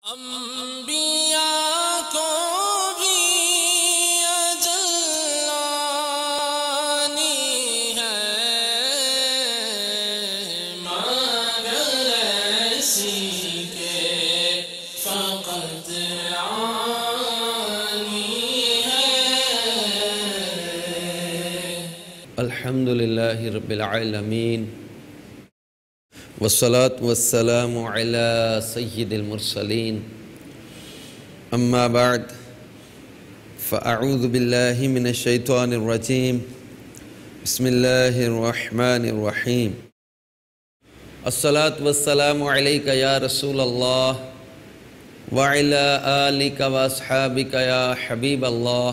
انبیاء کو بھی اجل آنی ہے، مگر ایسی کہ فقط آنی ہے۔ الحمدللہ رب العالمین والصلاة والسلام على سید المرسلین، اما بعد فاعوذ باللہ من الشیطان الرجیم، بسم اللہ الرحمن الرحیم۔ الصلاة والسلام علیک یا رسول اللہ وعلی آلک واصحابک یا حبیب اللہ،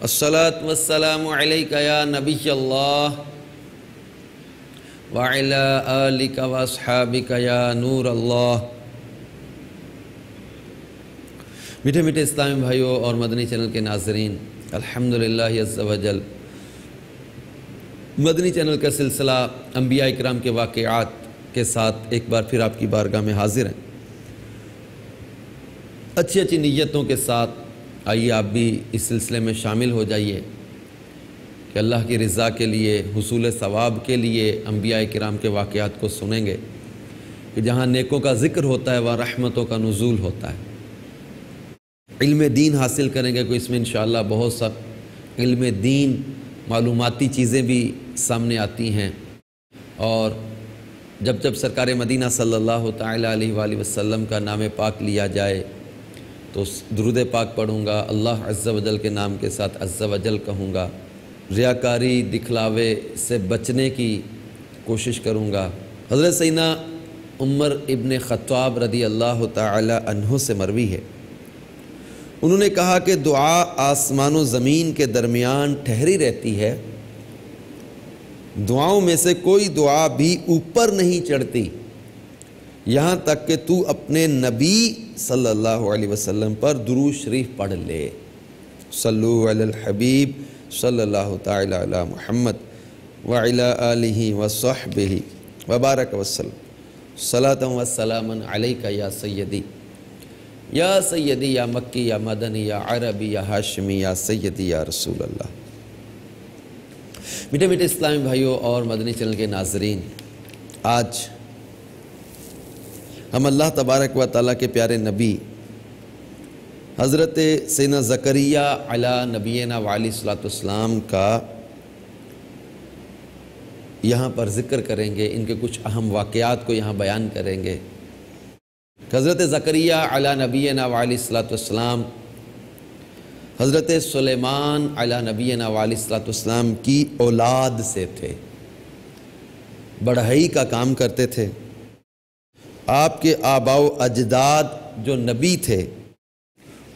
الصلاة والسلام علیک یا نبی اللہ وَعَلَىٰ آلِكَ وَأَصْحَابِكَ يَا نور اللہ۔ میٹھے میٹھے اسلامی بھائیوں اور مدنی چینل کے ناظرین، الحمدللہ عز و جل مدنی چینل کا سلسلہ انبیاء اکرام کے واقعات کے ساتھ ایک بار پھر آپ کی بارگاہ میں حاضر ہیں۔ اچھی اچھی نیتوں کے ساتھ آئیے آپ بھی اس سلسلے میں شامل ہو جائیے کہ اللہ کی رضا کے لیے، حصول ثواب کے لیے انبیاء کرام کے واقعات کو سنیں گے کہ جہاں نیکوں کا ذکر ہوتا ہے وہاں رحمتوں کا نزول ہوتا ہے۔ علم دین حاصل کریں گے، کوئی اس میں انشاءاللہ بہت سا علم دین معلوماتی چیزیں بھی سامنے آتی ہیں، اور جب جب سرکار مدینہ صلی اللہ تعالیٰ علیہ وآلہ وسلم کا نام پاک لیا جائے تو درود پاک پڑھوں گا، اللہ عز و جل کے نام کے ساتھ عز و جل کہوں گا، ریاکاری دکھلاوے سے بچنے کی کوشش کروں گا۔ حضرت سیدنا عمر ابن خطاب رضی اللہ تعالی عنہ سے مروی ہے، انہوں نے کہا کہ دعا آسمان و زمین کے درمیان ٹھہری رہتی ہے، دعاؤں میں سے کوئی دعا بھی اوپر نہیں چڑھتی یہاں تک کہ تو اپنے نبی صلی اللہ علیہ وسلم پر درود شریف پڑھ لے۔ صلو علی الحبیب صلی اللہ تعالی علی محمد وعلی آلہ وصحبہ وبارک وسلم، صلاۃ وسلاما علیک یا سیدی یا مکی یا مدنی یا عربی یا ہاشمی یا سیدی یا رسول اللہ۔ میٹھے میٹھے اسلامی بھائیوں اور مدنی چینل کے ناظرین، آج ہم اللہ تبارک و تعالیٰ کے پیارے نبی حضرت سیدنا زکریہ علیہ نبینا وعلیہ السلام کا یہاں پر ذکر کریں گے، ان کے کچھ اہم واقعات کو یہاں بیان کریں گے۔ حضرت زکریہ علیہ نبینا وعلیہ السلام حضرت سلیمان علیہ نبینا وعلیہ السلام کی اولاد سے تھے، بڑھائی کا کام کرتے تھے۔ آپ کے آباء و اجداد جو نبی تھے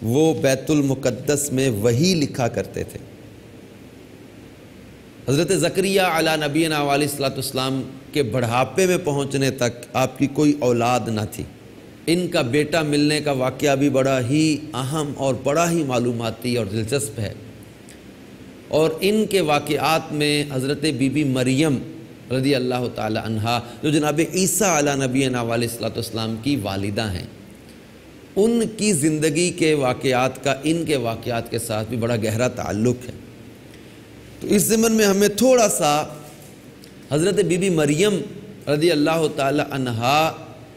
وہ بیت المقدس میں وحی لکھا کرتے تھے۔ حضرت زکریہ علیہ نبینا علیہ السلام کے بڑھاپے میں پہنچنے تک آپ کی کوئی اولاد نہ تھی۔ ان کا بیٹا ملنے کا واقعہ بھی بڑا ہی اہم اور بڑا ہی معلوماتی اور دلچسپ ہے، اور ان کے واقعات میں حضرت بی بی مریم رضی اللہ تعالی عنہا جو جناب عیسیٰ علیہ نبینا علیہ السلام کی والدہ ہیں، ان کی زندگی کے واقعات کا ان کے واقعات کے ساتھ بھی بڑا گہرا تعلق ہے۔ تو اس ضمن میں ہمیں تھوڑا سا حضرت بی بی مریم رضی اللہ تعالی عنہا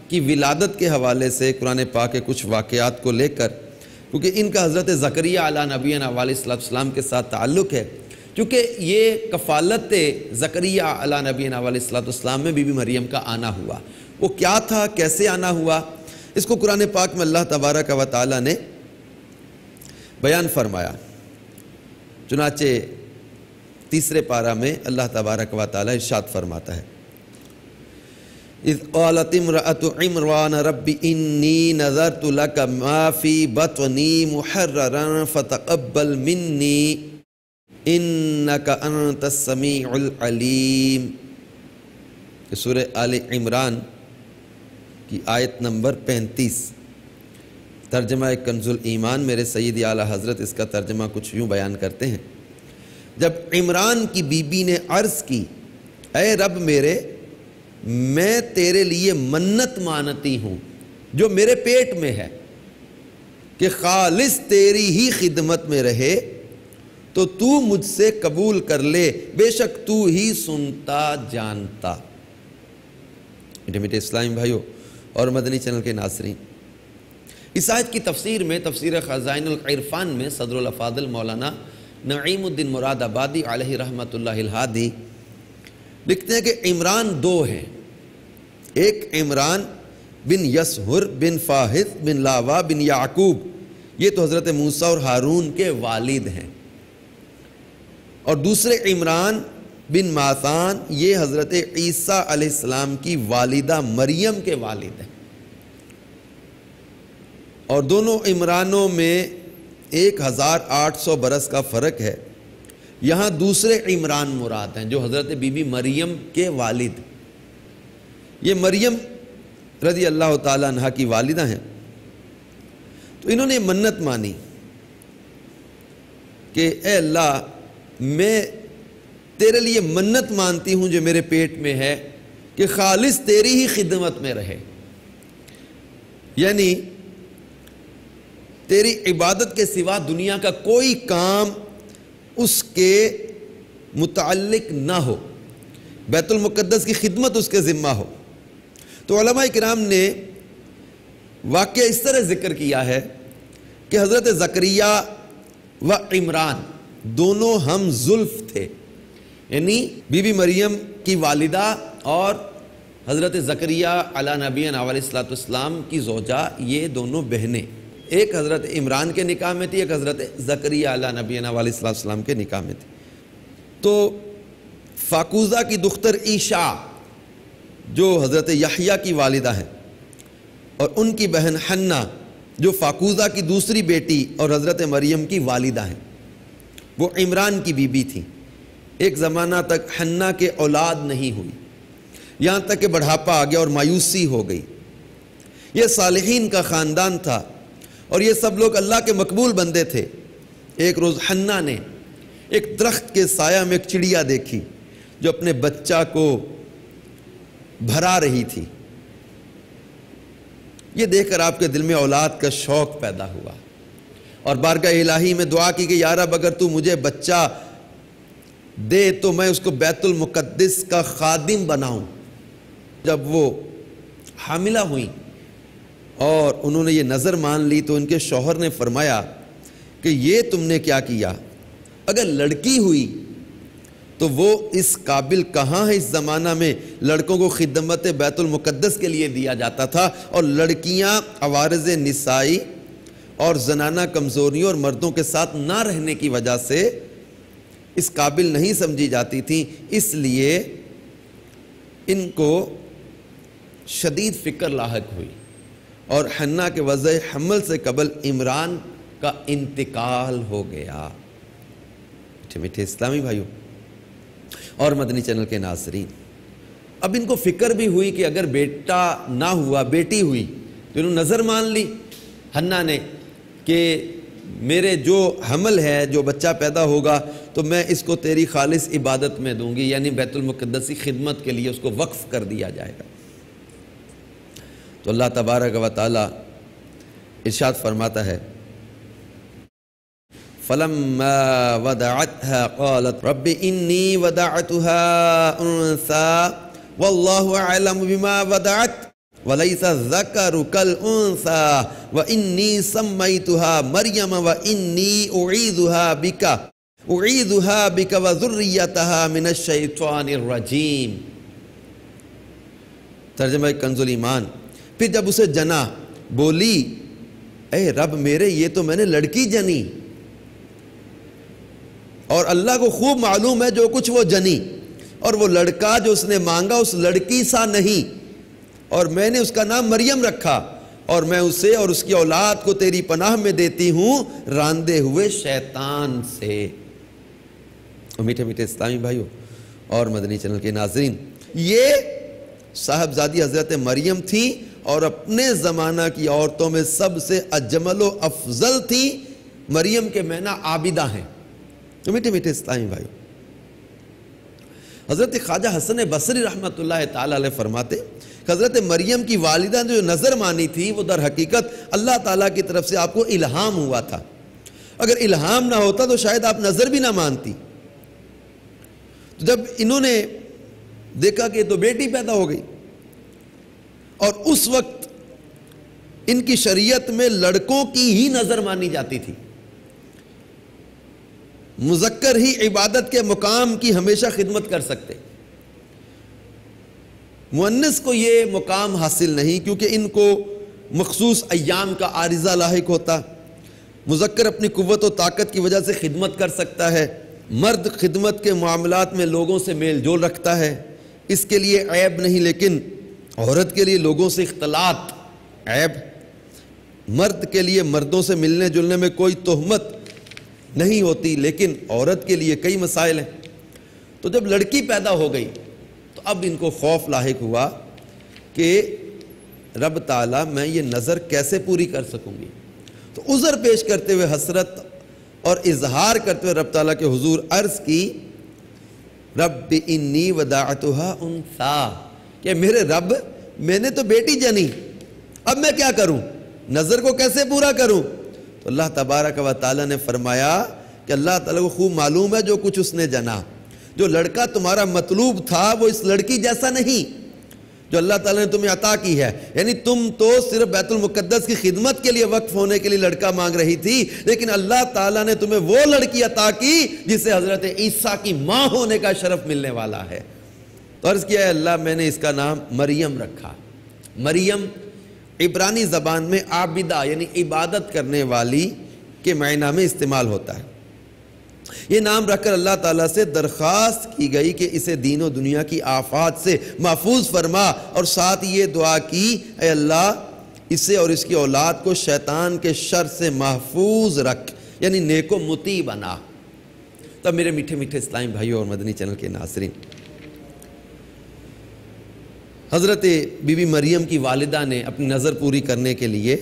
کی ولادت کے حوالے سے قرآن پاک کے کچھ واقعات کو لے کر، کیونکہ ان کا حضرت زکریہ علیہ نبینا علیہ السلام کے ساتھ تعلق ہے، کیونکہ یہ کفالت زکریہ علیہ نبینا علیہ السلام میں بی بی مریم کا آنا ہوا۔ وہ کیا تھا، کیسے آنا ہوا، اس کو قرآن پاک میں اللہ تبارک و تعالی نے بیان فرمایا۔ چنانچہ تیسرے پارہ میں اللہ تبارک و تعالی ارشاد فرماتا ہے، اذ قالت امرأة عمران رب انی نذرت لک ما فی بطنی محررا فتقبل منی انک انت السمیع العلیم۔ سورہ آل عمران کی آیت نمبر 35، ترجمہ کنز الایمان میرے سیدی اعلیٰ حضرت اس کا ترجمہ کچھ یوں بیان کرتے ہیں، جب عمران کی بی بی نے عرض کی، اے رب میرے، میں تیرے لیے منت مانتی ہوں جو میرے پیٹ میں ہے، کہ خالص تیری ہی خدمت میں رہے تو تو مجھ سے قبول کر لے، بے شک تو ہی سنتا جانتا۔ میٹھے اسلامی بھائیو اور مدنی چینل کے ناظرین، اس آیت کی تفسیر میں، تفسیر خزائن العرفان میں صدر الافاضل مولانا نعیم الدین مراد آبادی علیہ رحمۃ اللہ الہادی لکھتے ہیں کہ عمران دو ہیں، ایک عمران بن یسہر بن فاہد بن لاوا بن یعقوب، یہ تو حضرت موسیٰ اور ہارون کے والد ہیں، اور دوسرے عمران بن ماتان، یہ حضرت عیسیٰ علیہ السلام کی والدہ مریم کے والد ہیں، اور دونوں عمرانوں میں 1800 برس کا فرق ہے۔ یہاں دوسرے عمران مراد ہیں جو حضرت بی بی مریم کے والد، یہ مریم رضی اللہ تعالیٰ عنہ کی والدہ ہیں۔ تو انہوں نے منت مانی کہ اے اللہ، میں تیرے لیے منت مانتی ہوں جو میرے پیٹ میں ہے کہ خالص تیری ہی خدمت میں رہے، یعنی تیری عبادت کے سوا دنیا کا کوئی کام اس کے متعلق نہ ہو، بیت المقدس کی خدمت اس کے ذمہ ہو۔ تو علماء کرام نے واقعہ اس طرح ذکر کیا ہے کہ حضرت زکریا و عمران دونوں ہم زلف تھے، یعنی بی بی مریم کی والدہ اور حضرت زکریا علی نبینا علیہ السلام کی زوجہ، یہ دونوں بہنیں، ایک حضرت عمران کے نکاح میں تھی، ایک حضرت زکریا علی نبینا علیہ السلام کے نکاح میں تھی۔ تو فاکوزہ کی دختر عیشا جو حضرت یحییٰ کی والدہ ہیں، اور ان کی بہن حنہ جو فاکوزہ کی دوسری بیٹی اور حضرت مریم کی والدہ ہیں، وہ عمران کی بیوی تھی۔ ایک زمانہ تک حنہ کے اولاد نہیں ہوئی، یہاں تک کہ بڑھاپا آ گیا اور مایوسی ہو گئی۔ یہ صالحین کا خاندان تھا اور یہ سب لوگ اللہ کے مقبول بندے تھے۔ ایک روز حنہ نے ایک درخت کے سایہ میں ایک چڑیا دیکھی جو اپنے بچہ کو بھرا رہی تھی۔ یہ دیکھ کر آپ کے دل میں اولاد کا شوق پیدا ہوا اور بارگاہ الہی میں دعا کی کہ یا رب، اگر تو مجھے بچہ دے تو میں اس کو بیت المقدس کا خادم بناؤں۔ جب وہ حاملہ ہوئیں اور انہوں نے یہ نظر مان لی تو ان کے شوہر نے فرمایا کہ یہ تم نے کیا کیا؟ اگر لڑکی ہوئی تو وہ اس قابل کہاں ہے؟ اس زمانہ میں لڑکوں کو خدمت بیت المقدس کے لیے دیا جاتا تھا، اور لڑکیاں عوارض نسائی اور زنانہ کمزوریوں اور مردوں کے ساتھ نہ رہنے کی وجہ سے اس قابل نہیں سمجھی جاتی تھیں، اس لیے ان کو شدید فکر لاحق ہوئی اور حنہ کے وضع حمل سے قبل عمران کا انتقال ہو گیا۔ میٹھے اسلامی بھائیوں اور مدنی چینل کے ناظرین، اب ان کو فکر بھی ہوئی کہ اگر بیٹا نہ ہوا، بیٹی ہوئی، تو انہوں نے نظر مان لی حنہ نے کہ میرے جو حمل ہے، جو بچہ پیدا ہوگا تو میں اس کو تیری خالص عبادت میں دوں گی، یعنی بیت المقدس کی خدمت کے لیے اس کو وقف کر دیا جائے گا۔ تو اللہ تبارک و تعالی ارشاد فرماتا ہے فَلَمَّا وَدَعَتْهَا قَالَتْ رَبِّ إِنِّي وَدَعْتُهَا أُنْثَى وَاللَّهُ أَعْلَمُ بِمَا وَدَعَتْ وَلَيْسَ الذَّكَرُ كَالْأُنْثَى وَإِنِّي سَمَّيْتُهَا مَرْيَمَ وَإِنِّي أُعِيذُهَا بِكَ وَذُرِّيَّتَهَا مِنَ الشَّيْطَانِ الرَّجِيمِ۔ ترجمہ کنز الایمان۔ پھر جب اسے جنا بولی، اے رب میرے، یہ تو میں نے لڑکی جنی، اور اللہ کو خوب معلوم ہے جو کچھ وہ جنی، اور وہ لڑکا جو اس نے مانگا اس لڑکی سا نہیں، اور میں نے اس کا نام مریم رکھا، اور میں اسے اور اس کی اولاد کو تیری پناہ میں دیتی ہوں راندے ہوئے شیطان سے۔ میٹھے میٹھے اسلامی بھائیوں اور مدنی چینل کے ناظرین، یہ صاحبزادی حضرت مریم تھی اور اپنے زمانہ کی عورتوں میں سب سے اجمل و افضل تھی۔ مریم کے معنی عابدہ ہیں۔ تو میٹھے میٹھے اسلامی بھائیوں، حضرت خواجہ حسن بصری رحمۃ اللہ تعالی علیہ فرماتے حضرت مریم کی والدہ نے جو نظر مانی تھی وہ در حقیقت اللہ تعالیٰ کی طرف سے آپ کو الہام ہوا تھا. اگر الہام نہ ہوتا تو شاید آپ نظر بھی نہ مانتی. تو جب انہوں نے دیکھا کہ تو بیٹی پیدا ہو گئی، اور اس وقت ان کی شریعت میں لڑکوں کی ہی نظر مانی جاتی تھی، مذکر ہی عبادت کے مقام کی ہمیشہ خدمت کر سکتے، مؤنث کو یہ مقام حاصل نہیں، کیونکہ ان کو مخصوص ایام کا عارضہ لاحق ہوتا. مذکر اپنی قوت و طاقت کی وجہ سے خدمت کر سکتا ہے، مرد خدمت کے معاملات میں لوگوں سے میل جول رکھتا ہے، اس کے لیے عیب نہیں. لیکن عورت کے لیے لوگوں سے اختلاط عیب. مرد کے لیے مردوں سے ملنے جلنے میں کوئی تہمت نہیں ہوتی، لیکن عورت کے لیے کئی مسائل ہیں. تو جب لڑکی پیدا ہو گئی تو اب ان کو خوف لاحق ہوا کہ رب تعالیٰ میں یہ نظر کیسے پوری کر سکوں گی. تو عذر پیش کرتے ہوئے، حسرت اور اظہار کرتے ہوئے رب تعالیٰ کے حضور عرض کی، رب انی وداعتھا انثیٰ، کہ میرے رب میں نے تو بیٹی جنی، اب میں کیا کروں، نظر کو کیسے پورا کروں. تو اللہ تبارک و تعالیٰ نے فرمایا کہ اللہ تعالیٰ کو خوب معلوم ہے جو کچھ اس نے جنا. جو لڑکا تمہارا مطلوب تھا وہ اس لڑکی جیسا نہیں جو اللہ تعالیٰ نے تمہیں عطا کی ہے. یعنی تم تو صرف بیت المقدس کی خدمت کے لیے وقف ہونے کے لیے لڑکا مانگ رہی تھی، لیکن اللہ تعالیٰ نے تمہیں وہ لڑکی عطا کی جسے حضرت عیسیٰ کی ماں ہونے کا شرف ملنے والا ہے. تو عرض کیا ہے اللہ میں نے اس کا نام مریم رکھا. مریم عبرانی زبان میں عابدہ یعنی عبادت کرنے والی کے معنی میں استعمال ہوتا ہے. یہ نام رکھ کر اللہ تعالیٰ سے درخواست کی گئی کہ اسے دین و دنیا کی آفات سے محفوظ فرما، اور ساتھ یہ دعا کی اے اللہ اسے اور اس کی اولاد کو شیطان کے شر سے محفوظ رکھ، یعنی نیک و مطیع بنا. تب میرے میٹھے میٹھے اسلامی بھائیوں اور مدنی چینل کے ناظرین، حضرت بی بی مریم کی والدہ نے اپنی نظر پوری کرنے کے لیے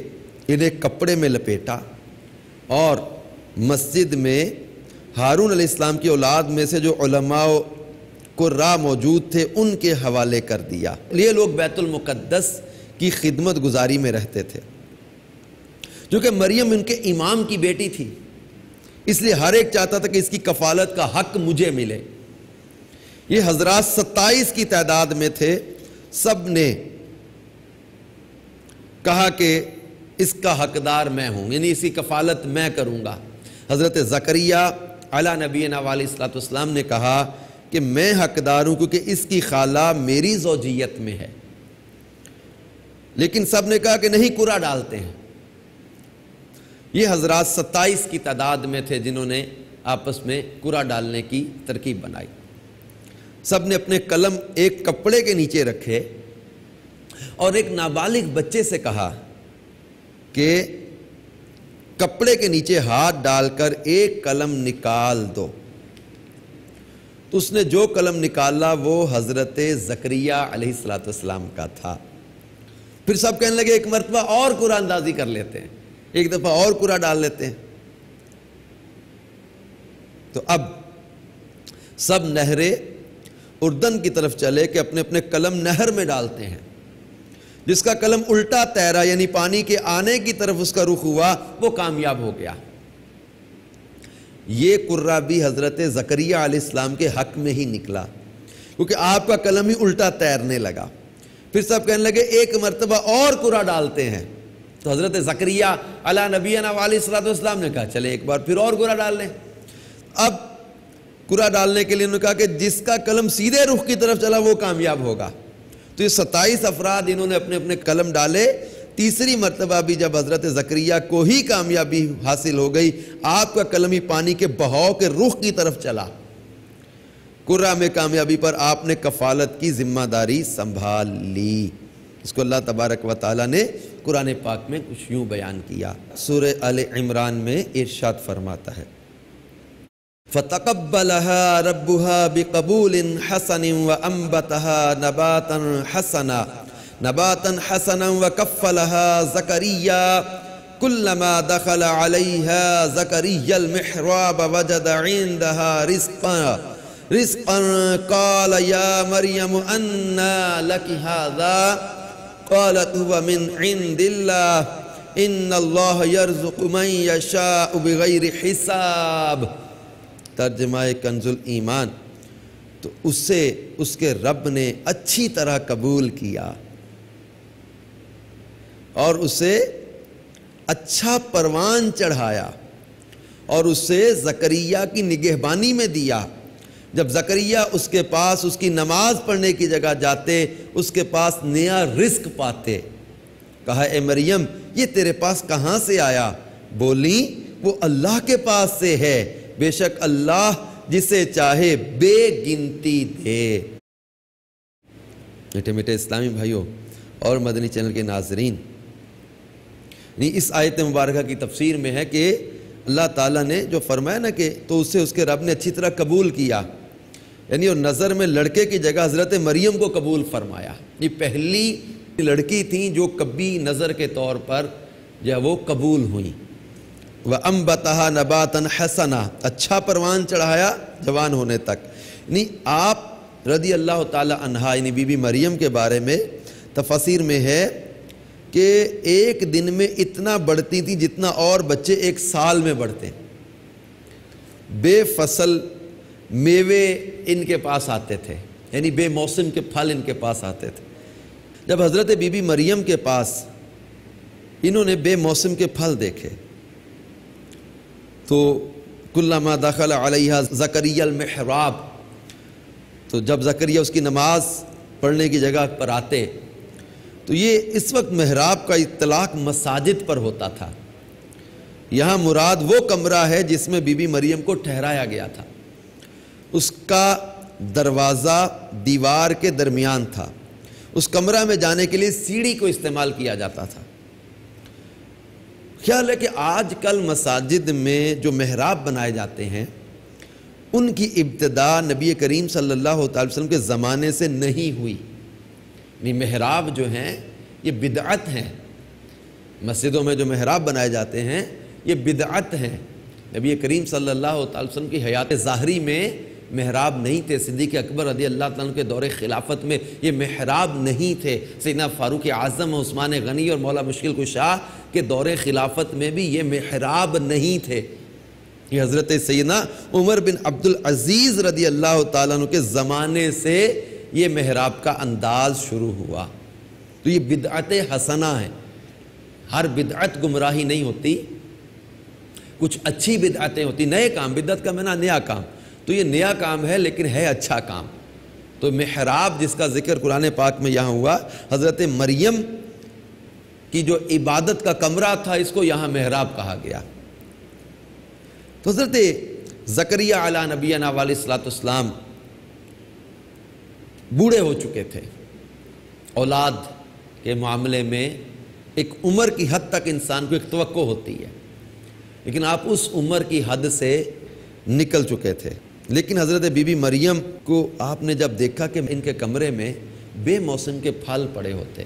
انہیں کپڑے میں لپیٹا اور مسجد میں ہارون علیہ السلام کی اولاد میں سے جو علماء و قراء موجود تھے ان کے حوالے کر دیا. یہ لوگ بیت المقدس کی خدمت گزاری میں رہتے تھے. کیونکہ مریم ان کے امام کی بیٹی تھی، اس لیے ہر ایک چاہتا تھا کہ اس کی کفالت کا حق مجھے ملے. یہ حضرات 27 کی تعداد میں تھے. سب نے کہا کہ اس کا حقدار میں ہوں، یعنی اس کی کفالت میں کروں گا. حضرت زکریا علی نبینا علیہ الصلوۃ والسلام نے کہا کہ میں حقدار ہوں کیونکہ اس کی خالہ میری زوجیت میں ہے. لیکن سب نے کہا کہ نہیں، قرعہ ڈالتے ہیں. یہ حضرات 27 کی تعداد میں تھے جنہوں نے آپس میں قرعہ ڈالنے کی ترکیب بنائی. سب نے اپنے قلم ایک کپڑے کے نیچے رکھے اور ایک نابالغ بچے سے کہا کہ کپڑے کے نیچے ہاتھ ڈال کر ایک قلم نکال دو. تو اس نے جو قلم نکالا وہ حضرت زکریا علیہ السلام کا تھا. پھر سب کہنے لگے ایک مرتبہ اور قرعہ اندازی کر لیتے ہیں، ایک دفعہ اور قرعہ ڈال لیتے ہیں. تو اب سب نہر اردن کی طرف چلے کہ اپنے اپنے قلم نہر میں ڈالتے ہیں. جس کا قلم الٹا تیرا یعنی پانی کے آنے کی طرف اس کا رخ ہوا وہ کامیاب ہو گیا. یہ قرعہ بھی حضرت زکریا علیہ السلام کے حق میں ہی نکلا کیونکہ آپ کا قلم ہی الٹا تیرنے لگا. پھر سب کہنے لگے ایک مرتبہ اور قرعہ ڈالتے ہیں. تو حضرت زکریا علی نبینا علیہ السلام نے کہا چلے ایک بار پھر اور قرعہ ڈال لیں. اب قرعہ ڈالنے کے لیے انہوں نے کہا کہ جس کا قلم سیدھے رخ کی طرف چلا وہ کامیاب ہوگا. تو یہ 27 افراد انہوں نے اپنے اپنے قلم ڈالے. تیسری مرتبہ بھی جب حضرت زکریا کو ہی کامیابی حاصل ہو گئی، آپ کا قلم ہی پانی کے بہاؤ کے رخ کی طرف چلا. قرعہ میں کامیابی پر آپ نے کفالت کی ذمہ داری سنبھال لی. اس کو اللہ تبارک و تعالیٰ نے قرآن پاک میں کچھ یوں بیان کیا. سورہ آل عمران میں ارشاد فرماتا ہے فَتَقَبَّلَهَا رَبُّهَا بِقَبُولٍ حَسَنٍ وَأَنبَتَهَا نَبَاتًا حَسَنًا وَكَفَّلَهَا زَكَرِيَّا كُلَّمَا دَخَلَ عَلَيْهَا زَكَرِيَّا الْمِحْرَابَ وَجَدَ عِندَهَا رِزْقًا قَالَ يَا مَرْيَمُ أَنَّى لَكِ هَذَا قالت هو من عند اللہ ان اللہ یرزق من یشاء بغیر حساب۔ ترجمہ کنز الایمان۔ تو اسے اس کے رب نے اچھی طرح قبول کیا اور اسے اچھا پروان چڑھایا اور اسے زکریا کی نگہبانی میں دیا۔ جب زکریا اس کے پاس اس کی نماز پڑھنے کی جگہ جاتے، اس کے پاس نیا رزق پاتے۔ کہا اے مریم یہ تیرے پاس کہاں سے آیا؟ بولی وہ اللہ کے پاس سے ہے، بے شک اللہ جسے چاہے بے گنتی دے۔ میٹھے میٹھے اسلامی بھائیوں اور مدنی چینل کے ناظرین، اس آیت مبارکہ کی تفسیر میں ہے کہ اللہ تعالیٰ نے جو فرمایا نا کہ تو اسے اس کے رب نے اچھی طرح قبول کیا، یعنی اور نظر میں لڑکے کی جگہ حضرت مریم کو قبول فرمایا۔ یہ پہلی لڑکی تھیں جو کبھی نظر کے طور پر جو وہ قبول ہوئیں۔ وَأَنبَتَهَا نَبَاتًا حَسَنًا، اچھا پروان چڑھایا جوان ہونے تک۔ یعنی آپ رضی اللہ تعالی عنہا یعنی بی بی مریم کے بارے میں تفاسیر میں ہے کہ ایک دن میں اتنا بڑھتی تھی جتنا اور بچے ایک سال میں بڑھتے۔ بے فصل میوے ان کے پاس آتے تھے، یعنی بے موسم کے پھل ان کے پاس آتے تھے۔ جب حضرت بی بی مریم کے پاس انہوں نے بے موسم کے پھل دیکھے تو کلما دخل علیہا زکریا المحراب، تو جب زکریا اس کی نماز پڑھنے کی جگہ پر آتے تو یہ اس وقت محراب کا اطلاق مساجد پر ہوتا تھا۔ یہاں مراد وہ کمرہ ہے جس میں بی بی مریم کو ٹھہرایا گیا تھا۔ اس کا دروازہ دیوار کے درمیان تھا۔ اس کمرہ میں جانے کے لیے سیڑھی کو استعمال کیا جاتا تھا۔ خیال ہے کہ آج کل مساجد میں جو محراب بنائے جاتے ہیں ان کی ابتدا نبی کریم صلی اللہ علیہ وسلم کے زمانے سے نہیں ہوئی۔ یعنی محراب جو ہیں یہ بدعت ہیں، مسجدوں میں جو محراب بنائے جاتے ہیں یہ بدعت ہیں۔ نبی کریم صلی اللہ علیہ وسلم کی حیات ظاہری میں محراب نہیں تھے۔ صدیق اکبر رضی اللہ تعالیٰ عنہ کے دور خلافت میں یہ محراب نہیں تھے۔ سیدنا فاروق اعظم عثمان غنی اور مولا مشکل کشا کے دور خلافت میں بھی یہ محراب نہیں تھے۔ یہ حضرت سیدنا عمر بن عبدالعزیز رضی اللہ تعالیٰ عنہ کے زمانے سے یہ محراب کا انداز شروع ہوا۔ تو یہ بدعت حسنہ ہے۔ ہر بدعت گمراہی نہیں ہوتی، کچھ اچھی بدعتیں ہوتی، نئے کام، بدعت کا معنی نیا کام، تو یہ نیا کام ہے لیکن ہے اچھا کام۔ تو محراب جس کا ذکر قرآن پاک میں یہاں ہوا، حضرت مریم کی جو عبادت کا کمرہ تھا اس کو یہاں محراب کہا گیا۔ تو حضرت زکریا علیہ نبینا علیہ السلام بوڑھے ہو چکے تھے۔ اولاد کے معاملے میں ایک عمر کی حد تک انسان کو ایک توقع ہوتی ہے، لیکن آپ اس عمر کی حد سے نکل چکے تھے۔ لیکن حضرت بی بی مریم کو آپ نے جب دیکھا کہ ان کے کمرے میں بے موسم کے پھل پڑے ہوتے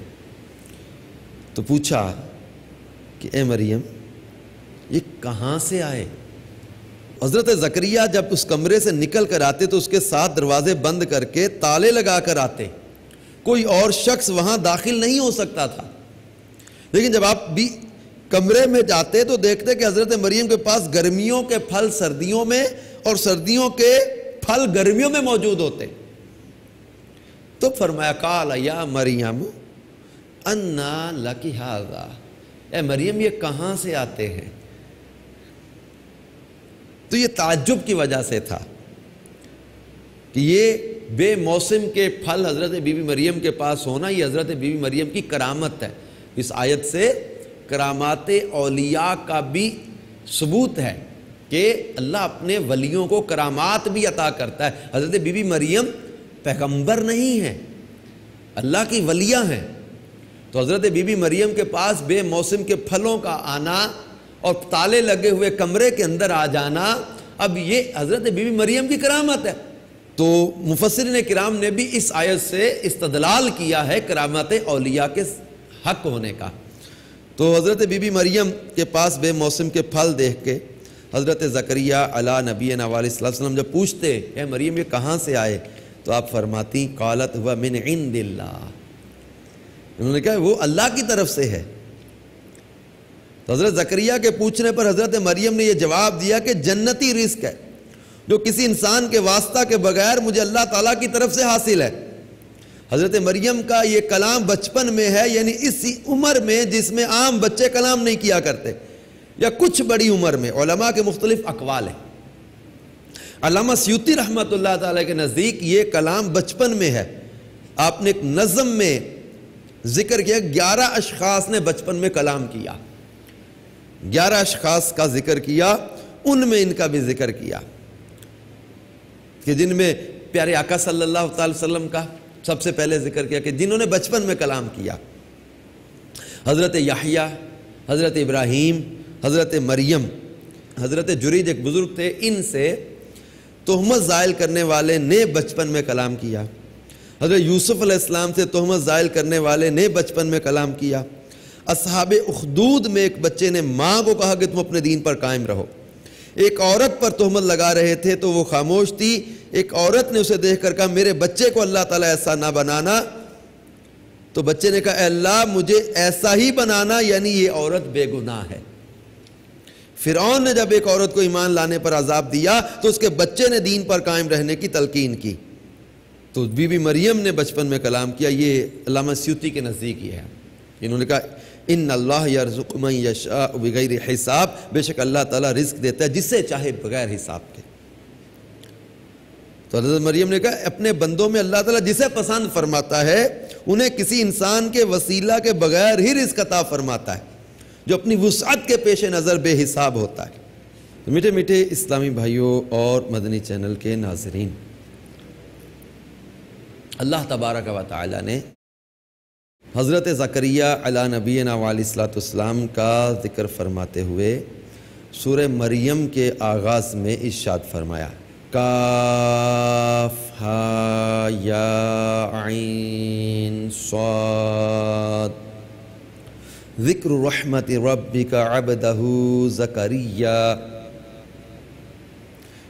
تو پوچھا کہ اے مریم یہ کہاں سے آئے؟ حضرت زکریا جب اس کمرے سے نکل کر آتے تو اس کے ساتھ دروازے بند کر کے تالے لگا کر آتے، کوئی اور شخص وہاں داخل نہیں ہو سکتا تھا۔ لیکن جب آپ بھی کمرے میں جاتے تو دیکھتے کہ حضرت مریم کے پاس گرمیوں کے پھل سردیوں میں اور سردیوں کے پھل گرمیوں میں موجود ہوتے۔ تو فرمایا قال یا مریم انا لکی ھذا، اے مریم یہ کہاں سے آتے ہیں؟ تو یہ تعجب کی وجہ سے تھا کہ یہ بے موسم کے پھل حضرت بی بی مریم کے پاس ہونا یہ حضرت بی بی مریم کی کرامت ہے۔ اس آیت سے کرامات اولیاء کا بھی ثبوت ہے کہ اللہ اپنے ولیوں کو کرامات بھی عطا کرتا ہے۔ حضرت بی بی مریم پیغمبر نہیں ہیں، اللہ کی ولیہ ہیں۔ تو حضرت بی بی مریم کے پاس بے موسم کے پھلوں کا آنا اور تالے لگے ہوئے کمرے کے اندر آ جانا، اب یہ حضرت بی بی مریم کی کرامت ہے۔ تو مفسرین کرام نے بھی اس آیت سے استدلال کیا ہے کرامات اولیاء کے حق ہونے کا۔ تو حضرت بی بی مریم کے پاس بے موسم کے پھل دیکھ کے حضرت زکریا علیہ نبینا علیہ السلام جب پوچھتے اے مریم یہ کہاں سے آئے تو آپ فرماتی قالت هو من عند اللہ، انہوں نے کہا وہ اللہ کی طرف سے ہے۔ تو حضرت زکریا کے پوچھنے پر حضرت مریم نے یہ جواب دیا کہ جنتی رزق ہے جو کسی انسان کے واسطہ کے بغیر مجھے اللہ تعالیٰ کی طرف سے حاصل ہے۔ حضرت مریم کا یہ کلام بچپن میں ہے، یعنی اسی عمر میں جس میں عام بچے کلام نہیں کیا کرتے، یا کچھ بڑی عمر میں۔ علماء کے مختلف اقوال ہیں۔ علامہ سیوطی رحمۃ اللہ تعالیٰ کے نزدیک یہ کلام بچپن میں ہے۔ آپ نے ایک نظم میں ذکر کیا 11 اشخاص نے بچپن میں کلام کیا، 11 اشخاص کا ذکر کیا، ان میں ان کا بھی ذکر کیا کہ جن میں پیارے آقا صلی اللہ تعالی وسلم کا سب سے پہلے ذکر کیا کہ جنہوں نے بچپن میں کلام کیا، حضرت یحییٰ، حضرت ابراہیم، حضرت مریم۔ حضرت جریج ایک بزرگ تھے، ان سے تہمت زائل کرنے والے نے بچپن میں کلام کیا۔ حضرت یوسف علیہ السلام سے تہمت زائل کرنے والے نے بچپن میں کلام کیا۔ اصحاب اخدود میں ایک بچے نے ماں کو کہا کہ تم اپنے دین پر قائم رہو۔ ایک عورت پر تہمت لگا رہے تھے تو وہ خاموش تھی۔ ایک عورت نے اسے دیکھ کر کہا میرے بچے کو اللہ تعالیٰ ایسا نہ بنانا، تو بچے نے کہا اے اللہ مجھے ایسا ہی بنانا، یعنی یہ عورت بے گناہ ہے۔ فرعون نے جب ایک عورت کو ایمان لانے پر عذاب دیا تو اس کے بچے نے دین پر قائم رہنے کی تلقین کی۔ تو بی بی مریم نے بچپن میں کلام کیا۔ یہ علامہ سیوطی کے نزدیک یہ ہے، انہوں نے کہا ان اللہ یرزق من یشاء بغیر حساب، بے شک اللہ تعالیٰ رزق دیتا ہے جسے چاہے بغیر حساب کے۔ تو حضرت مریم نے کہا اپنے بندوں میں اللہ تعالیٰ جسے پسند فرماتا ہے انہیں کسی انسان کے وسیلہ کے بغیر ہی رزق عطا فرماتا ہے، جو اپنی وسعت کے پیش نظر بے حساب ہوتا ہے۔ تو میٹھے میٹھے اسلامی بھائیوں اور مدنی چینل کے ناظرین، اللہ تبارک و تعالی نے حضرت زکریا علی نبینا علیہ الصلوۃ والسلام کا ذکر فرماتے ہوئے سورہ مریم کے آغاز میں ارشاد فرمایا کاف ہا یا عین صاد ذکر رحمت ربک عبدہ زکریا۔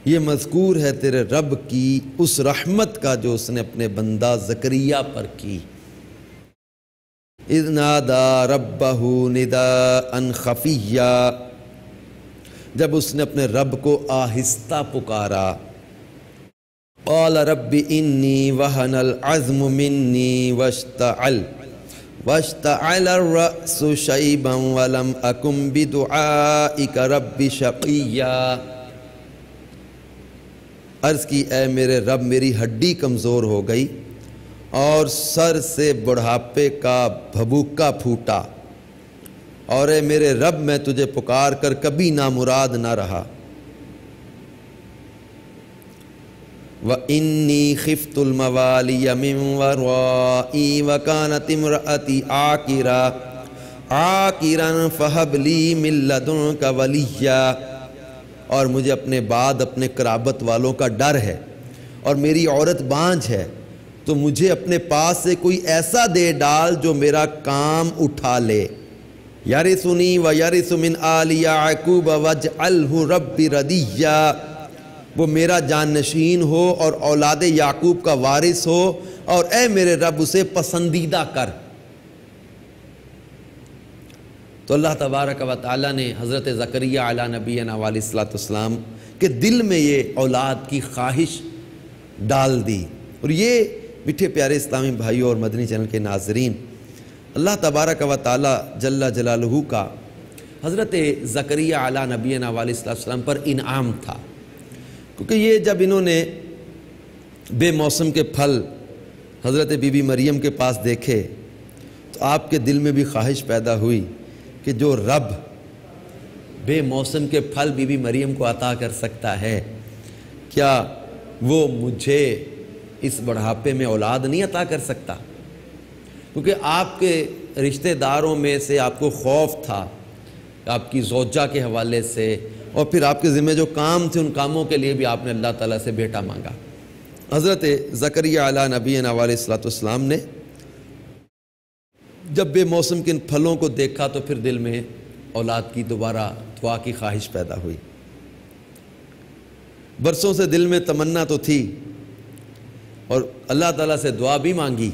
یہ مذکور ہے تیرے رب کی اس رحمت کا جو اس نے اپنے بندہ زکریا پر کی۔ اذ نادا ربہ نداء خفیا، جب اس نے اپنے رب کو آہستہ پکارا۔ قال رب انی وہن العظم منی واشتعل الرأس شیبا ولم اکن بدعائک رب شقیا۔ عرض کی اے میرے رب میری ہڈی کمزور ہو گئی اور سر سے بڑھاپے کا بھبوکا پھوٹا، اور اے میرے رب میں تجھے پکار کر کبھی نامراد نہ رہا۔ وَإِنِّي خِفْتُ الْمَوَالِيَ مِنْ وَرَائِي وَكَانَتِ امْرَأَتِي عَاقِرًا فَهَبْ لِي مِن لَّدُنكَ وَلِيًّا۔ اور مجھے اپنے بعد اپنے قرابت والوں کا ڈر ہے اور میری عورت بانجھ ہے، تو مجھے اپنے پاس سے کوئی ایسا دے ڈال جو میرا کام اٹھا لے۔ یرثنی ویرث من آل یعقوب واجعلہ رب ردیا، وہ میرا جانشین ہو اور اولاد یعقوب کا وارث ہو، اور اے میرے رب اسے پسندیدہ کر۔ تو اللہ تبارک و تعالیٰ نے حضرت زکریا علی نبینا علیہ الصلوۃ والسلام کے دل میں یہ اولاد کی خواہش ڈال دی۔ اور یہ میٹھے پیارے اسلامی بھائیوں اور مدنی چینل کے ناظرین، اللہ تبارک و تعالیٰ جل جلالہ کا حضرت زکریا علی نبینا علیہ الصلوۃ والسلام پر انعام تھا، کیونکہ یہ جب انہوں نے بے موسم کے پھل حضرت بی بی مریم کے پاس دیکھے تو آپ کے دل میں بھی خواہش پیدا ہوئی کہ جو رب بے موسم کے پھل بی بی مریم کو عطا کر سکتا ہے، کیا وہ مجھے اس بڑھاپے میں اولاد نہیں عطا کر سکتا؟ کیونکہ آپ کے رشتہ داروں میں سے آپ کو خوف تھا آپ کی زوجہ کے حوالے سے، اور پھر آپ کے ذمہ جو کام تھے ان کاموں کے لیے بھی آپ نے اللہ تعالیٰ سے بیٹا مانگا۔ حضرت زکریا علی نبینا علیہ الصلوۃ والسلام نے جب بے موسم کے ان پھلوں کو دیکھا تو پھر دل میں اولاد کی دوبارہ دعا کی خواہش پیدا ہوئی۔ برسوں سے دل میں تمنا تو تھی اور اللہ تعالیٰ سے دعا بھی مانگی،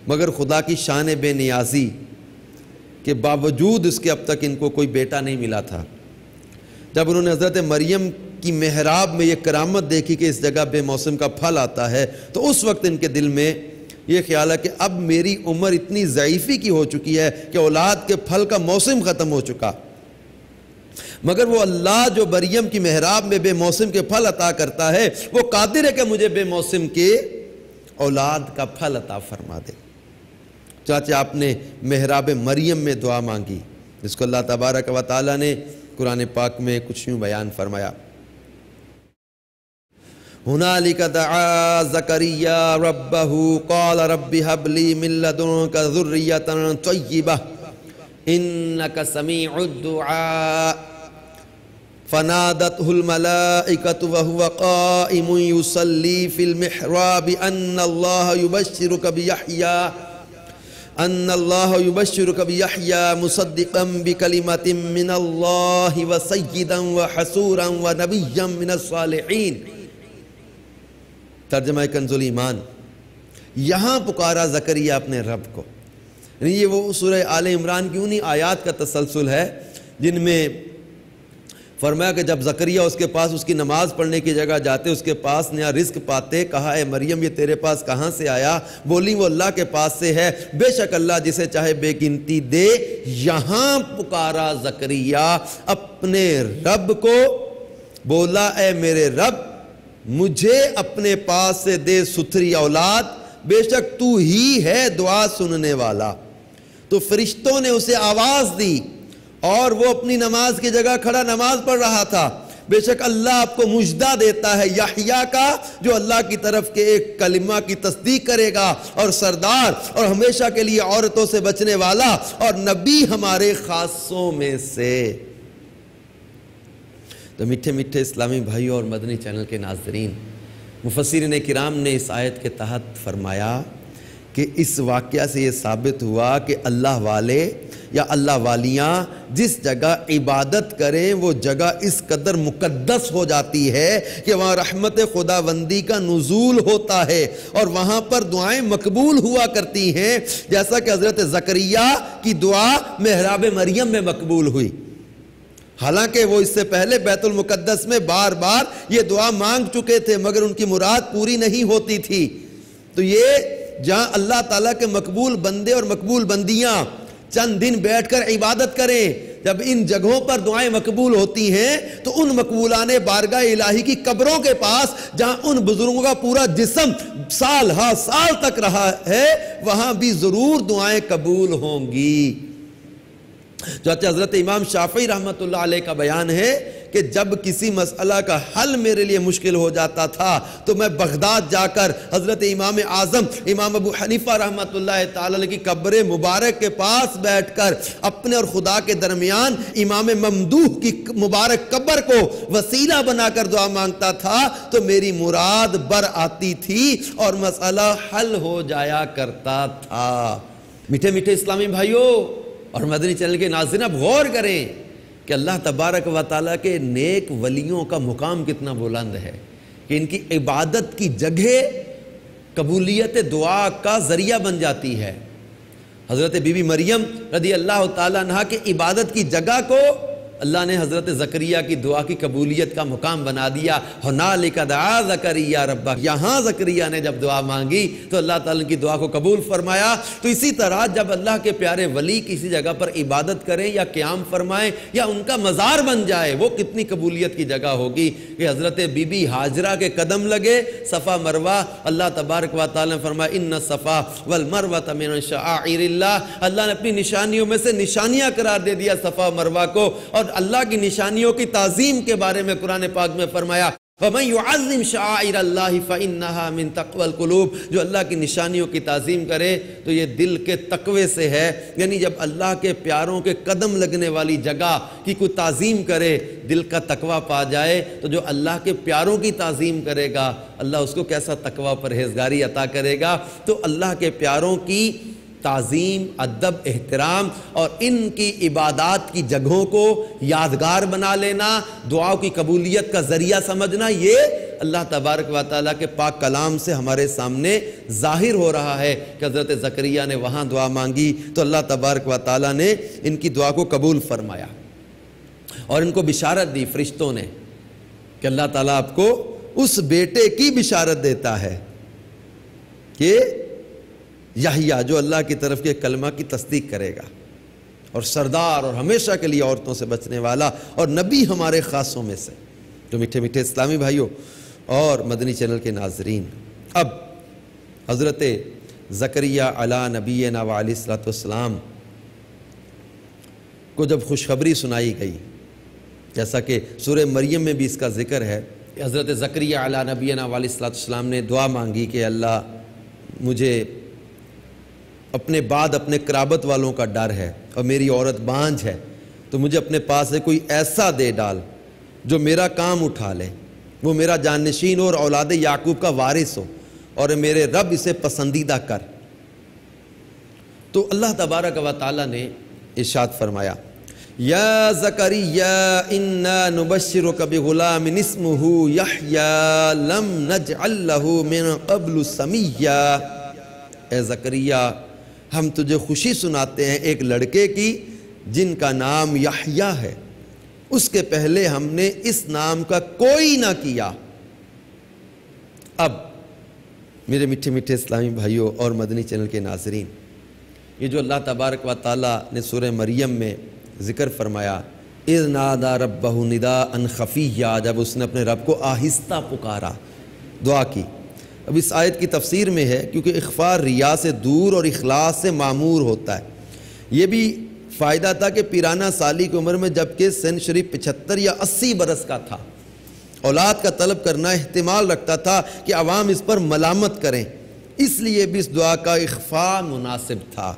مگر خدا کی شان بے نیازی کے باوجود اس کے اب تک ان کو کوئی بیٹا نہیں ملا تھا۔ جب انہوں نے حضرت مریم کی محراب میں یہ کرامت دیکھی کہ اس جگہ بے موسم کا پھل آتا ہے، تو اس وقت ان کے دل میں یہ خیال ہے کہ اب میری عمر اتنی ضعیفی کی ہو چکی ہے کہ اولاد کے پھل کا موسم ختم ہو چکا، مگر وہ اللہ جو مریم کی محراب میں بے موسم کے پھل عطا کرتا ہے وہ قادر ہے کہ مجھے بے موسم کے اولاد کا پھل عطا فرما دے۔ چاچے آپ نے محراب مریم میں دعا مانگی، جس کو اللہ تبارک و تعالیٰ نے قرآن پاک میں کچھ یوں بیان فرمایا، ہنالک دعا زکریا ربہ قال رب ہب لی من لدنک ذریۃ طیبہ انک سمیع الدعاء فنادته الملائکۃ وهو قائم یصلی فی المحراب ان اللہ یبشرک بیحییٰ مصدقا بکلمۃ من اللہ وسیدا وحصورا ونبیا من الصالحین۔ ترجمہ کنز الایمان، یہاں پکارا زکریا اپنے رب کو، یعنی یہ وہ سورہ آل عمران کی انہی آیات کا تسلسل ہے جن میں فرمایا کہ جب زکریا اس کے پاس اس کی نماز پڑھنے کی جگہ جاتے، اس کے پاس نیا رزق پاتے، کہا اے مریم یہ تیرے پاس کہاں سے آیا؟ بولی وہ اللہ کے پاس سے ہے، بے شک اللہ جسے چاہے بے گنتی دے۔ یہاں پکارا زکریا اپنے رب کو، بولا اے میرے رب مجھے اپنے پاس سے دے ستھری اولاد، بے شک تو ہی ہے دعا سننے والا۔ تو فرشتوں نے اسے آواز دی اور وہ اپنی نماز کی جگہ کھڑا نماز پڑھ رہا تھا۔ بے شک اللہ آپ کو مژدہ دیتا ہے یحییٰ کا، جو اللہ کی طرف کے ایک کلمہ کی تصدیق کرے گا، اور سردار اور ہمیشہ کے لیے عورتوں سے بچنے والا، اور نبی ہمارے خاصوں میں سے۔ تو میٹھے میٹھے اسلامی بھائیوں اور مدنی چینل کے ناظرین، مفسرین کرام نے اس آیت کے تحت فرمایا کہ اس واقعہ سے یہ ثابت ہوا کہ اللہ والے یا اللہ والیاں جس جگہ عبادت کریں وہ جگہ اس قدر مقدس ہو جاتی ہے کہ وہاں رحمت خداوندی کا نزول ہوتا ہے اور وہاں پر دعائیں مقبول ہوا کرتی ہیں، جیسا کہ حضرت زکریا کی دعا محراب مریم میں مقبول ہوئی۔ حالانکہ وہ اس سے پہلے بیت المقدس میں بار بار یہ دعا مانگ چکے تھے، مگر ان کی مراد پوری نہیں ہوتی تھی۔ تو یہ جہاں اللہ تعالیٰ کے مقبول بندے اور مقبول بندیاں چند دن بیٹھ کر عبادت کریں، جب ان جگہوں پر دعائیں مقبول ہوتی ہیں تو ان مقبولان بارگاہ الہی کی قبروں کے پاس جہاں ان بزرگوں کا پورا جسم سال ہا سال تک رہا ہے، وہاں بھی ضرور دعائیں قبول ہوں گی۔ چاچا حضرت امام شافعی رحمۃ اللہ علیہ کا بیان ہے کہ جب کسی مسئلہ کا حل میرے لیے مشکل ہو جاتا تھا تو میں بغداد جا کر حضرت امام اعظم امام ابو حنیفہ رحمۃ اللہ تعالی علیہ کی قبر مبارک کے پاس بیٹھ کر اپنے اور خدا کے درمیان امام ممدوح کی مبارک قبر کو وسیلہ بنا کر دعا مانگتا تھا، تو میری مراد بر آتی تھی اور مسئلہ حل ہو جایا کرتا تھا۔ میٹھے میٹھے اسلامی بھائیوں اور مدنی چینل کے ناظرین، اب غور کریں کہ اللہ تبارک و تعالیٰ کے نیک ولیوں کا مقام کتنا بلند ہے کہ ان کی عبادت کی جگہ قبولیت دعا کا ذریعہ بن جاتی ہے۔ حضرت بی بی مریم رضی اللہ تعالیٰ عنہ کے عبادت کی جگہ کو اللہ نے حضرت زکریا کی دعا کی قبولیت کا مقام بنا دیا۔ ہنالک دعا زکریا ربہ، یہاں زکریا نے جب دعا مانگی تو اللہ تعالیٰ کی دعا کو قبول فرمایا۔ تو اسی طرح جب اللہ کے پیارے ولی کسی جگہ پر عبادت کریں یا قیام فرمائیں یا ان کا مزار بن جائے، وہ کتنی قبولیت کی جگہ ہوگی کہ حضرت بی بی ہاجرہ کے قدم لگے صفا مروہ، اللہ تبارک و تعالیٰ نے فرمایا ان الصفا والمروہ من شعائر اللہ، اللہ نے اپنی نشانیوں میں سے نشانیاں قرار دے دیا صفا مروہ کو، اور اللہ کی نشانیوں کی تعظیم کے بارے میں قرآن پاک میں فرمایا وَمَن يُعَظِّمْ شَعَائِرَ اللَّهِ فَإِنَّهَا مِن تَقْوَى الْقُلُوبِ، جو اللہ کی نشانیوں کی تعظیم کرے تو یہ دل کے تقوی سے ہے۔ یعنی جب اللہ کے پیاروں کے قدم لگنے والی جگہ کی کوئی تعظیم کرے، دل کا تقوی پا جائے، تو جو اللہ کے پیاروں کی تعظیم کرے گا اللہ اس کو کیسا تقوی پرہیزگاری عطا کرے گا۔ تو اللہ کے پیاروں کی تعظیم، ادب، احترام اور ان کی عبادات کی جگہوں کو یادگار بنا لینا، دعاؤں کی قبولیت کا ذریعہ سمجھنا، یہ اللہ تبارک و تعالیٰ کے پاک کلام سے ہمارے سامنے ظاہر ہو رہا ہے کہ حضرت زکریا نے وہاں دعا مانگی تو اللہ تبارک و تعالیٰ نے ان کی دعا کو قبول فرمایا اور ان کو بشارت دی فرشتوں نے کہ اللہ تعالیٰ آپ کو اس بیٹے کی بشارت دیتا ہے کہ یحییٰ جو اللہ کی طرف کے کلمہ کی تصدیق کرے گا اور سردار اور ہمیشہ کے لیے عورتوں سے بچنے والا اور نبی ہمارے خاصوں میں سے۔ تو میٹھے میٹھے اسلامی بھائیوں اور مدنی چینل کے ناظرین، اب حضرت زکریا علی نبینا علیہ الصلوۃ والسلام کو جب خوشخبری سنائی گئی، جیسا کہ سورہ مریم میں بھی اس کا ذکر ہے، حضرت زکریا علی نبینا علیہ الصلوۃ والسلام نے دعا مانگی کہ اللہ مجھے اپنے بعد اپنے قرابت والوں کا ڈر ہے اور میری عورت بانجھ ہے، تو مجھے اپنے پاس سے کوئی ایسا دے ڈال جو میرا کام اٹھا لے، وہ میرا جانشین اور اولاد یعقوب کا وارث ہو، اور میرے رب اسے پسندیدہ کر۔ تو اللہ تبارک و تعالیٰ نے ارشاد فرمایا، یا زکریا انا نبشرک بغلام اسمہ یحییٰ لم نجعل لہ من قبل سمیہ۔ اے زکریا، ہم تجھے خوشی سناتے ہیں ایک لڑکے کی جن کا نام یحییٰ ہے، اس کے پہلے ہم نے اس نام کا کوئی نہ کیا۔ اب میرے میٹھے میٹھے اسلامی بھائیوں اور مدنی چینل کے ناظرین، یہ جو اللہ تبارک و تعالیٰ نے سورہ مریم میں ذکر فرمایا، اذ نادى ربہ نداء خفیہ، جب اس نے اپنے رب کو آہستہ پکارا، دعا کی۔ اب اس آیت کی تفسیر میں ہے کیونکہ اخفاء ریا سے دور اور اخلاص سے معمور ہوتا ہے۔ یہ بھی فائدہ تھا کہ پیرانہ سالی کی عمر میں جبکہ سن شریف 75 یا 80 برس کا تھا، اولاد کا طلب کرنا احتمال رکھتا تھا کہ عوام اس پر ملامت کریں، اس لیے بھی اس دعا کا اخفاء مناسب تھا۔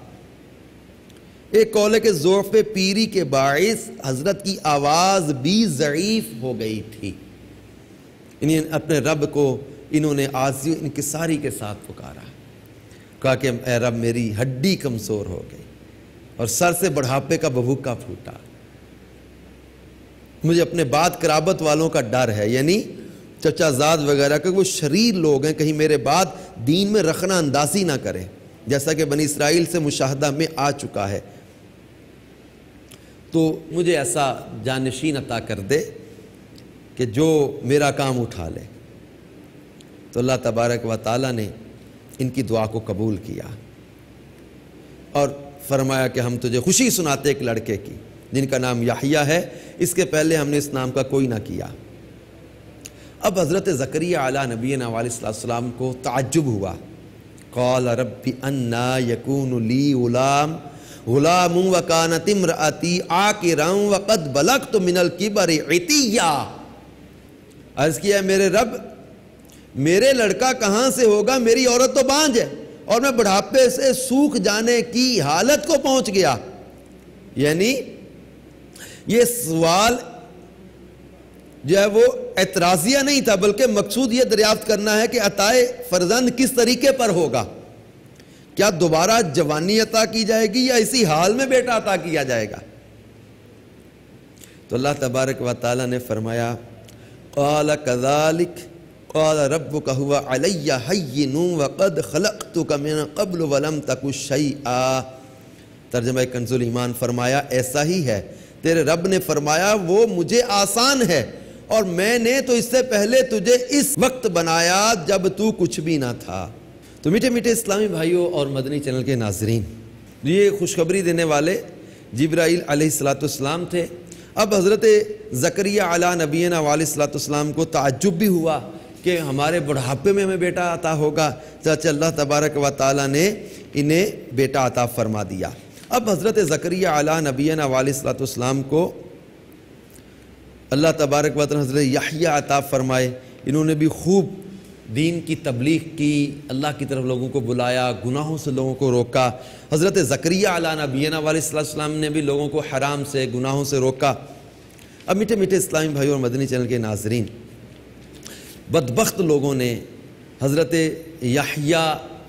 ایک قول ہے کہ ضعف پیری کے باعث حضرت کی آواز بھی ضعیف ہو گئی تھی، انہیں اپنے رب کو انہوں نے عاجزی و انکساری کے ساتھ پکارا، کہا کہ اے رب میری ہڈی کمزور ہو گئی اور سر سے بڑھاپے کا بھبوکا پھوٹا، مجھے اپنے بعد قرابت والوں کا ڈر ہے، یعنی چچا زاد وغیرہ کہ وہ شریر لوگ ہیں، کہیں میرے بعد دین میں رخنہ اندازی نہ کریں، جیسا کہ بنی اسرائیل سے مشاہدہ میں آ چکا ہے، تو مجھے ایسا جانشین عطا کر دے کہ جو میرا کام اٹھا لے۔ تو اللہ تبارک و تعالیٰ نے ان کی دعا کو قبول کیا اور فرمایا کہ ہم تجھے خوشی سناتے ایک لڑکے کی جن کا نام یحییٰ ہے، اس کے پہلے ہم نے اس نام کا کوئی نہ کیا۔ اب حضرت زکریا علی نبینا علیہ السلام کو تعجب ہوا، قال رب انا یکون لی غلام وکانت امرأتی عاقرا وقد بلغت من الکبر عتیا۔ عرض کیا میرے رب، میرے لڑکا کہاں سے ہوگا، میری عورت تو بانجھ ہے اور میں بڑھاپے سے سوکھ جانے کی حالت کو پہنچ گیا۔ یعنی یہ سوال جو ہے وہ اعتراضیہ نہیں تھا، بلکہ مقصود یہ دریافت کرنا ہے کہ عطائے فرزند کس طریقے پر ہوگا، کیا دوبارہ جوانی عطا کی جائے گی یا اسی حال میں بیٹا عطا کیا جائے گا؟ تو اللہ تبارک و تعالیٰ نے فرمایا، قال کذالک قال ربک هو علی ہین وقد خلقتک من قبل ولم تک شیئا۔ ترجمہ کنز الایمان، فرمایا ایسا ہی ہے، تیرے رب نے فرمایا وہ مجھے آسان ہے اور میں نے تو اس سے پہلے تجھے اس وقت بنایا جب تو کچھ بھی نہ تھا۔ تو میٹھے میٹھے اسلامی بھائیوں اور مدنی چینل کے ناظرین، یہ خوشخبری دینے والے جبرائیل علیہ السلام تھے۔ اب حضرت زکریا علی نبینا علیہ السلام کو تعجب بھی ہوا کہ ہمارے بڑھاپے میں ہمیں بیٹا عطا ہوگا، چاچا اللہ تبارک و تعالیٰ نے انہیں بیٹا عطا فرما دیا۔ اب حضرت زکریا علی نبینا علیہ السلام کو اللہ تبارک و تعالیٰ حضرت یحییٰ عطا فرمائے، انہوں نے بھی خوب دین کی تبلیغ کی، اللہ کی طرف لوگوں کو بلایا، گناہوں سے لوگوں کو روکا۔ حضرت زکریا علی نبینا علیہ السلام نے بھی لوگوں کو حرام سے گناہوں سے روکا۔ اب میٹھے میٹھے اسلامی بھائیوں اور مدنی چینل کے ناظرین، بدبخت لوگوں نے حضرت یحییٰ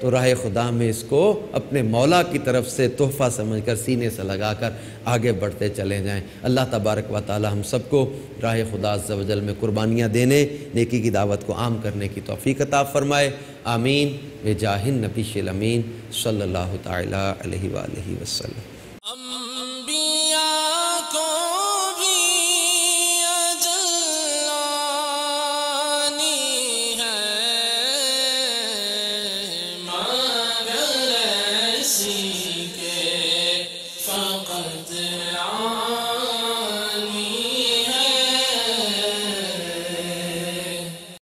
تو راہ خدا میں اس کو اپنے مولا کی طرف سے تحفہ سمجھ کر سینے سے لگا کر آگے بڑھتے چلے جائیں۔ اللہ تبارک و تعالی ہم سب کو راہ خدا عز و جل میں قربانیاں دینے، نیکی کی دعوت کو عام کرنے کی توفیق عطا فرمائے، آمین بجاہ النبی الامین صلی اللہ تعالی علیہ وآلہ وسلم۔ انبیاء کو بھی اجل آنی ہے، مگر ایسی کہ فقط